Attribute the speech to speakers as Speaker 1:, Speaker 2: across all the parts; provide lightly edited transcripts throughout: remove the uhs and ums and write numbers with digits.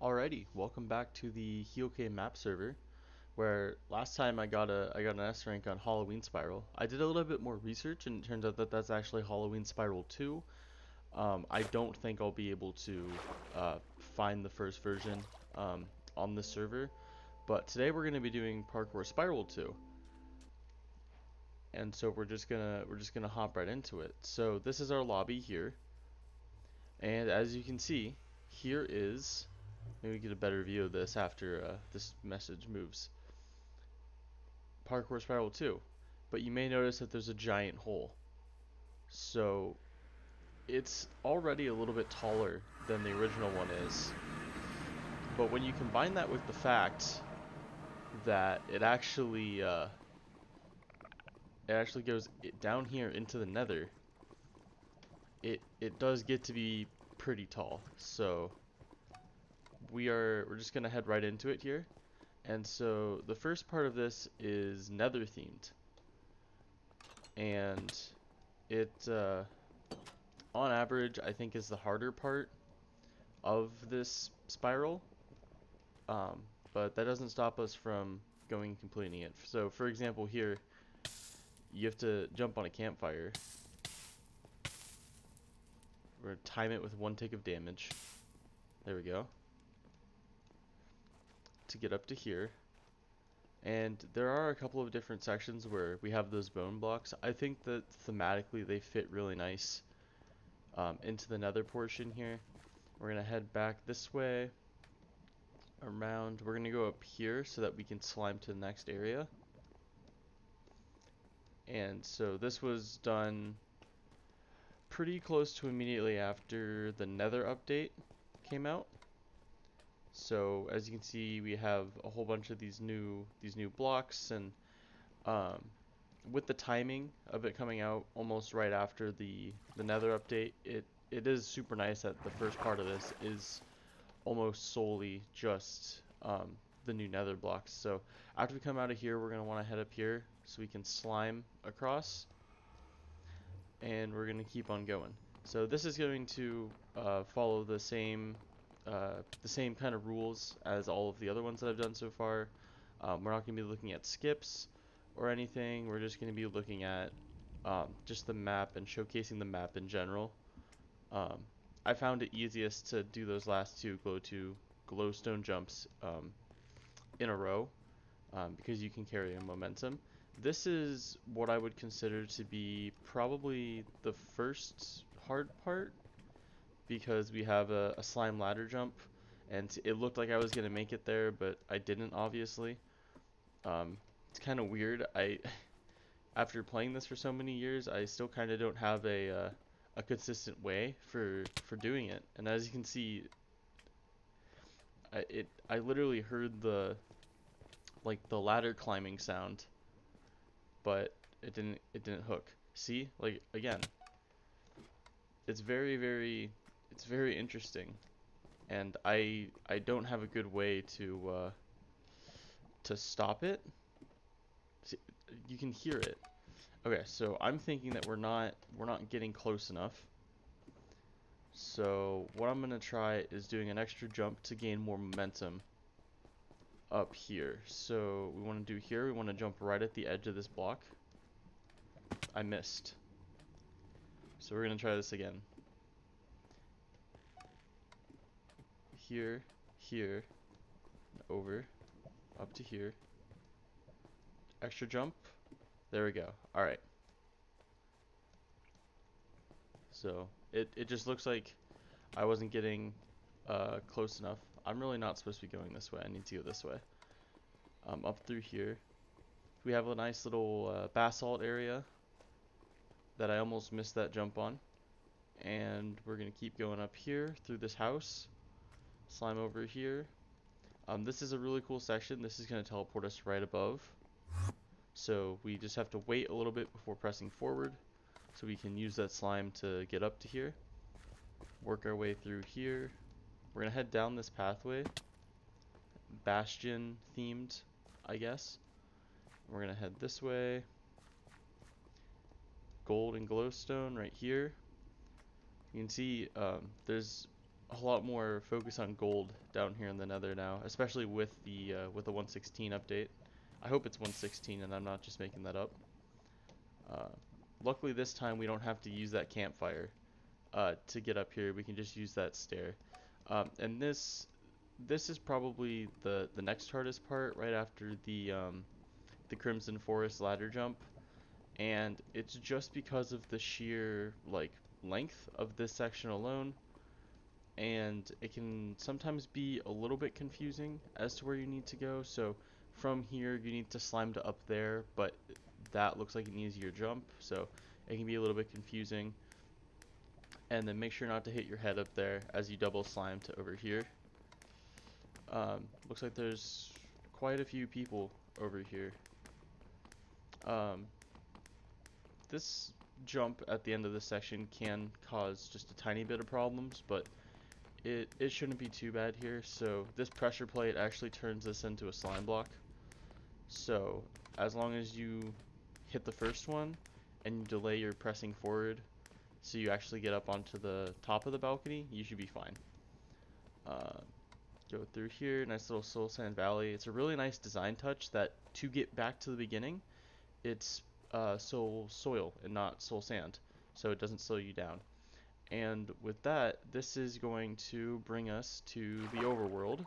Speaker 1: Alrighty, welcome back to the Heikle map server, where last time I got an S rank on Halloween Spiral. I did a little bit more research, and it turns out that that's actually Halloween Spiral 2. I don't think I'll be able to find the first version on this server, but today we're going to be doing Parkour Spiral 2, and so we're just gonna hop right into it. So this is our lobby here, and as you can see, here is. Maybe get a better view of this after this message moves. Parkour Spiral 2. But you may notice that there's a giant hole. So it's already a little bit taller than the original one is. But when you combine that with the fact that it actually goes down here into the nether, it does get to be pretty tall. So we're just gonna head right into it here. And so the first part of this is nether themed. And it on average I think is the harder part of this spiral, um, but that doesn't stop us from going and completing it. So for example here, you have to jump on a campfire. We're gonna time it with one tick of damage. There we go. To get up to here. And there are a couple of different sections where we have those bone blocks. I think that thematically they fit really nice into the nether portion here. We're gonna head back this way around. We're gonna go up here so that we can slime to the next area. And so this was done pretty close to immediately after the Nether update came out. So as you can see, we have a whole bunch of these new blocks, and um, with the timing of it coming out almost right after the Nether update, it is super nice that the first part of this is almost solely just the new nether blocks. So after we come out of here, we're going to want to head up here so we can slime across, and we're going to keep on going. So this is going to follow the same kind of rules as all of the other ones that I've done so far. We're not going to be looking at skips or anything. We're just going to be looking at just the map and showcasing the map in general. Um, I found it easiest to do those last two glowstone jumps in a row, because you can carry a momentum. This is what I would consider to be probably the first hard part, because we have a slime ladder jump, and it looked like I was gonna make it there, but I didn't, obviously. It's kind of weird. After playing this for so many years, I still kind of don't have a consistent way for doing it. And as you can see, I literally heard the ladder climbing sound, but it didn't hook. See, like, again, it's very interesting, and I don't have a good way to stop it. See, you can hear it. Okay, so I'm thinking that we're not getting close enough. So what I'm gonna try is doing an extra jump to gain more momentum up here. So we want to do here, we want to jump right at the edge of this block. I missed. So we're gonna try this again. Here, here, over, up to here. Extra jump. There we go. Alright. So it just looks like I wasn't getting close enough. I'm really not supposed to be going this way. I need to go this way. Up through here. We have a nice little basalt area that I almost missed that jump on. And we're going to keep going up here through this house. Slime over here. This is a really cool section. This is going to teleport us right above. So we just have to wait a little bit before pressing forward, so we can use that slime to get up to here. Work our way through here. We're going to head down this pathway. Bastion themed, I guess. We're going to head this way. Gold and glowstone right here. You can see there's a lot more focus on gold down here in the Nether now, especially with the 116 update. I hope it's 116 and I'm not just making that up. Uh, Luckily this time we don't have to use that campfire to get up here. We can just use that stair. And this is probably the next hardest part right after the Crimson Forest ladder jump, and it's just because of the sheer like length of this section alone, and it can sometimes be a little bit confusing as to where you need to go. So from here you need to slime to up there, but that looks like an easier jump, so it can be a little bit confusing. And then make sure not to hit your head up there as you double slime to over here. Looks like there's quite a few people over here. Um, this jump at the end of this section can cause just a tiny bit of problems, but it shouldn't be too bad here. So this pressure plate actually turns this into a slime block. So as long as you hit the first one and you delay your pressing forward so you actually get up onto the top of the balcony, you should be fine. Go through here, nice little soul sand valley. It's a really nice design touch that to get back to the beginning, it's soul soil and not soul sand, so it doesn't slow you down. And with that, this is going to bring us to the overworld,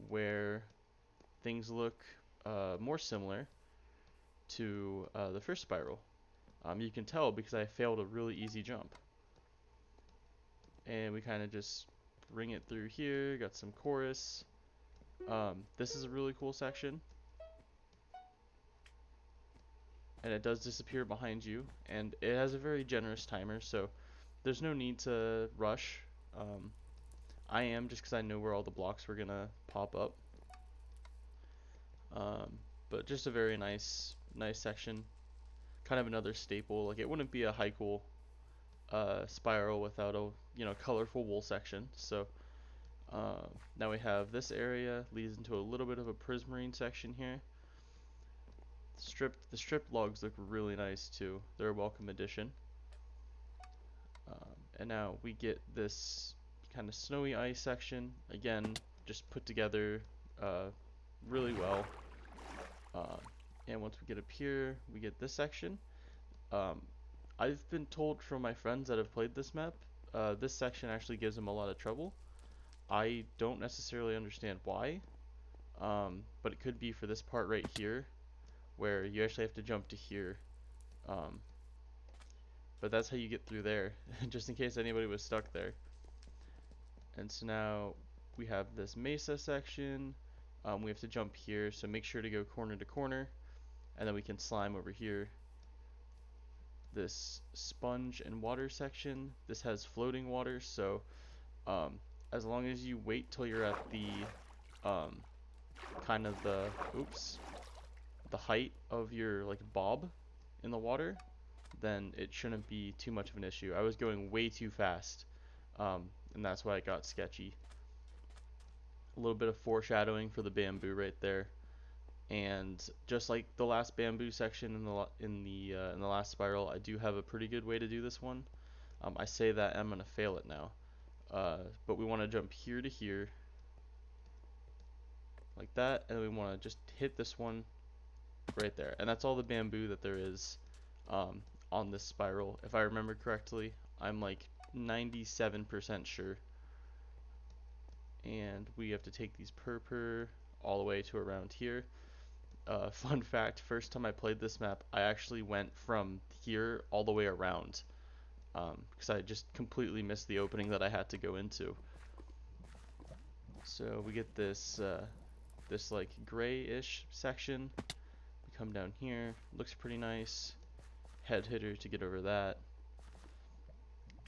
Speaker 1: where things look more similar to the first spiral. You can tell because I failed a really easy jump. And we kind of just bring it through here, got some chorus. This is a really cool section. And it does disappear behind you, and it has a very generous timer, so there's no need to rush. I am, just because I know where all the blocks were gonna pop up. But just a very nice section. Kind of another staple. Like, it wouldn't be a Heikle spiral without a colorful wool section. So now we have this area leads into a little bit of a prismarine section here. The stripped logs look really nice too. They're a welcome addition. And now we get this kind of snowy ice section. Again, just put together really well. And once we get up here, we get this section. I've been told from my friends that have played this map, this section actually gives them a lot of trouble. I don't necessarily understand why, but it could be for this part right here, where you actually have to jump to here. But that's how you get through there, just in case anybody was stuck there. And so now we have this mesa section. We have to jump here, so make sure to go corner to corner, and then we can slime over here. This sponge and water section, this has floating water, so as long as you wait till you're at the kind of the height of your like bob in the water, then it shouldn't be too much of an issue. I was going way too fast, and that's why it got sketchy. A little bit of foreshadowing for the bamboo right there, and just like the last bamboo section in the last spiral, I do have a pretty good way to do this one. I say that I'm gonna fail it now, but we want to jump here to here, like that, and we want to just hit this one right there, and that's all the bamboo that there is on this spiral, if I remember correctly. I'm like 97% sure. And we have to take these purpur all the way to around here. Fun fact, first time I played this map, I actually went from here all the way around, because I just completely missed the opening that I had to go into. So we get this this like grayish section. We come down here, looks pretty nice. Head hitter to get over that.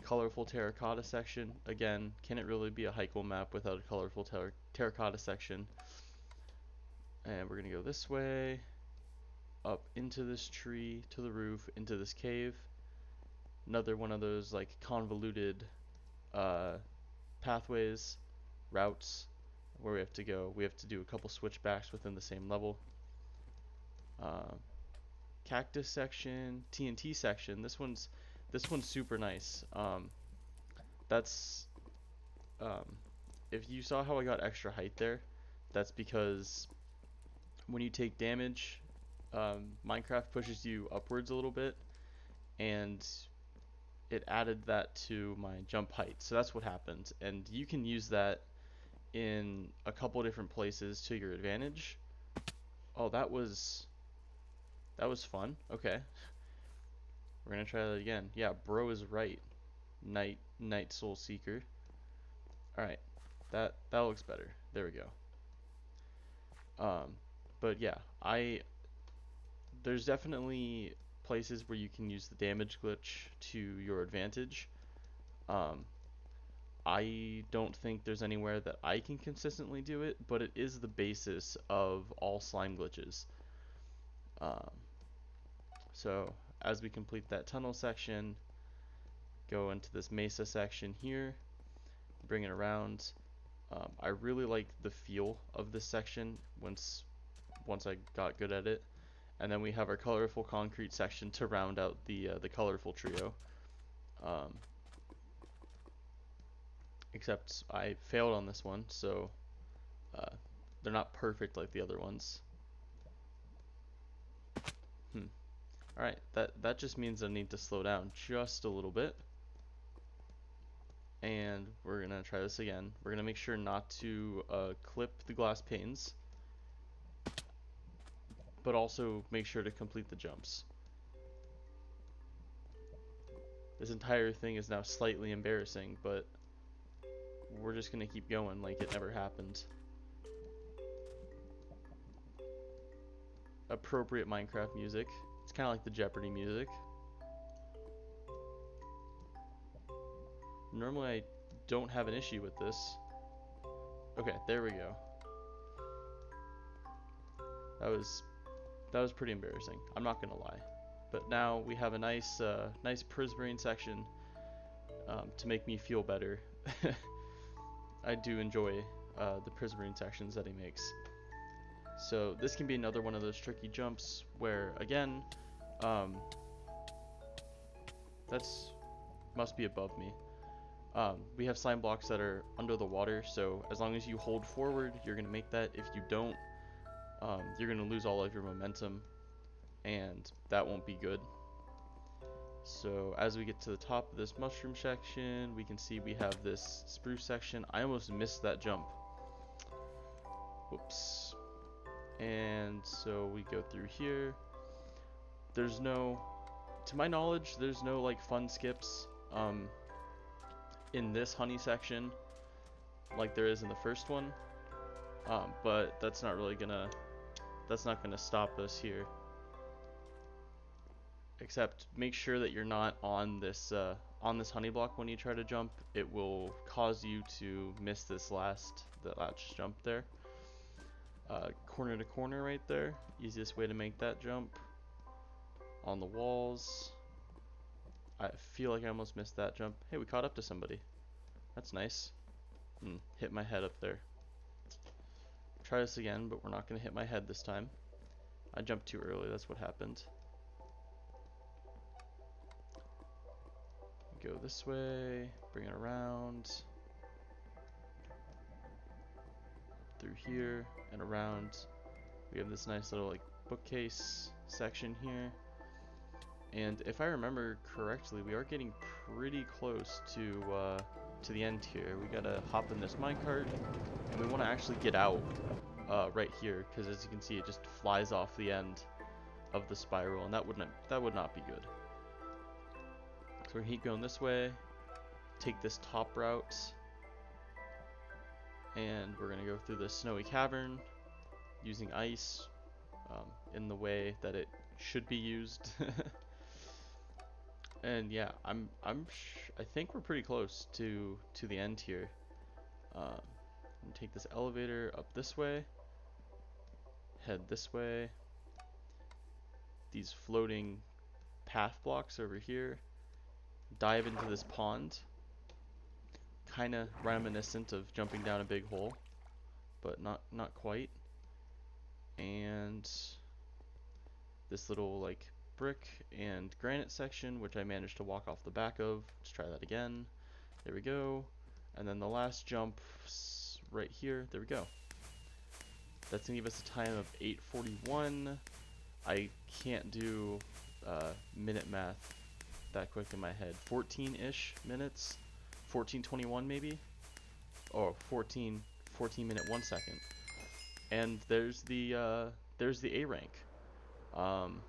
Speaker 1: Colorful terracotta section. Again, can it really be a Heikle map without a colorful terracotta section? And we're gonna go this way, up into this tree, to the roof, into this cave. Another one of those like convoluted pathways, routes, where we have to go. We have to do a couple switchbacks within the same level. Cactus section, TNT section. This one's super nice. that's um, if you saw how I got extra height there, that's because when you take damage, Minecraft pushes you upwards a little bit, and it added that to my jump height. So that's what happened, and you can use that in a couple different places to your advantage. Oh, that was fun. Okay, we're gonna try that again. Yeah, bro is right. Night Soul Seeker. All right, that looks better. There we go. Um, but yeah, I there's definitely places where you can use the damage glitch to your advantage. Um, I don't think there's anywhere that I can consistently do it, but it is the basis of all slime glitches. Um, so as we complete that tunnel section, go into this mesa section here, bring it around. I really like the feel of this section once I got good at it. And then we have our colorful concrete section to round out the colorful trio. Um, except I failed on this one, so uh, they're not perfect like the other ones. All right, that just means I need to slow down just a little bit. And we're gonna try this again. We're gonna make sure not to clip the glass panes, but also make sure to complete the jumps. This entire thing is now slightly embarrassing, but we're just gonna keep going like it never happened. Appropriate Minecraft music. It's kind of like the Jeopardy music. Normally I don't have an issue with this. Okay, there we go. That was pretty embarrassing. I'm not gonna lie. But now we have a nice prismarine section to make me feel better. I do enjoy the prismarine sections that he makes. So this can be another one of those tricky jumps where, again, that's must be above me. We have slime blocks that are under the water, so as long as you hold forward, you're gonna make that. If you don't, you're gonna lose all of your momentum, and that won't be good. So as we get to the top of this mushroom section, we can see we have this spruce section. I almost missed that jump. Whoops. And so we go through here. There's no, to my knowledge, there's no like fun skips in this honey section like there is in the first one. But that's not gonna stop us here. Except make sure that you're not on this honey block when you try to jump. It will cause you to miss the last jump there. Corner to corner right there. Easiest way to make that jump. On the walls. I feel like I almost missed that jump. Hey, we caught up to somebody. That's nice. Hit my head up there. Try this again, but we're not going to hit my head this time. I jumped too early, that's what happened. Go this way, bring it around. Through here and around. We have this nice little like bookcase section here. And if I remember correctly, we are getting pretty close to the end here. We gotta hop in this minecart, and we want to actually get out right here, because as you can see, it just flies off the end of the spiral, and that would not be good. So we're keep going this way, take this top route, and we're gonna go through this snowy cavern using ice in the way that it should be used. And yeah, I think we're pretty close to the end here. Take this elevator up this way, head this way. These floating path blocks over here. Dive into this pond. Kind of reminiscent of jumping down a big hole, but not quite. And this little like brick and granite section, which I managed to walk off the back of. Let's try that again. There we go. And then the last jump right here. There we go. That's gonna give us a time of 8:41. I can't do minute math that quick in my head. 14-ish minutes, 14:21 maybe, or 14 minute 1 second. And there's the A rank on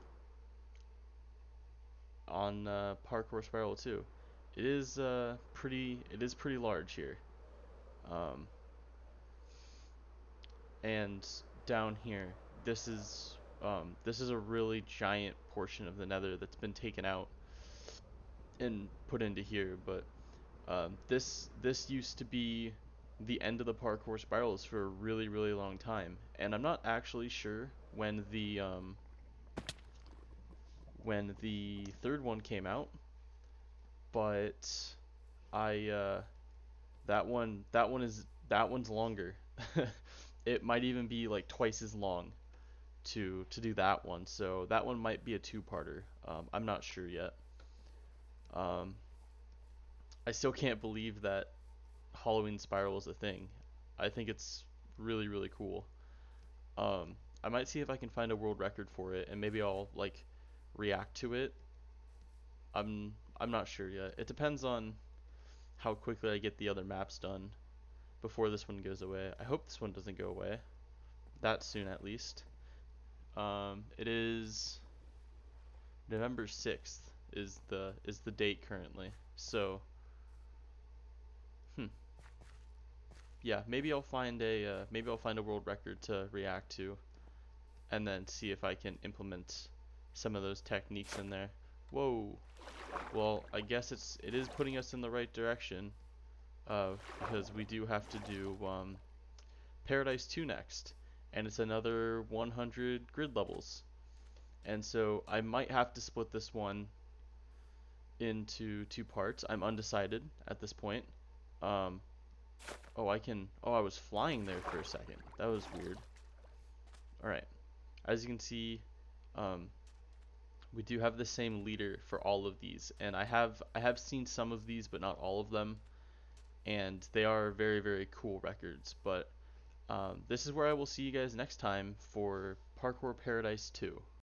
Speaker 1: Parkour Spiral 2. It is pretty large here. Um, and down here, this is a really giant portion of the Nether that's been taken out and put into here. But this used to be the end of the Parkour Spirals for a really long time, and I'm not actually sure when the third one came out, but I that one's longer. It might even be like twice as long to do that one. So that one might be a two-parter. I'm not sure yet. Um, I still can't believe that Halloween Spiral is a thing. I think it's really cool. I might see if I can find a world record for it, and maybe I'll like react to it. I'm not sure yet. It depends on how quickly I get the other maps done before this one goes away. I hope this one doesn't go away that soon at least. It is November 6th is the date currently. So, hmm, yeah, maybe I'll find a world record to react to, and then see if I can implement some of those techniques in there. Whoa. Well, I guess it is putting us in the right direction, because we do have to do Paradise 2 next, and it's another 100 grid levels. And so I might have to split this one into two parts. I'm undecided at this point. Um, oh, I was flying there for a second. That was weird. All right. As you can see, um, we do have the same leader for all of these, and I have seen some of these, but not all of them, and they are very cool records. But this is where I will see you guys next time for Parkour Paradise 2.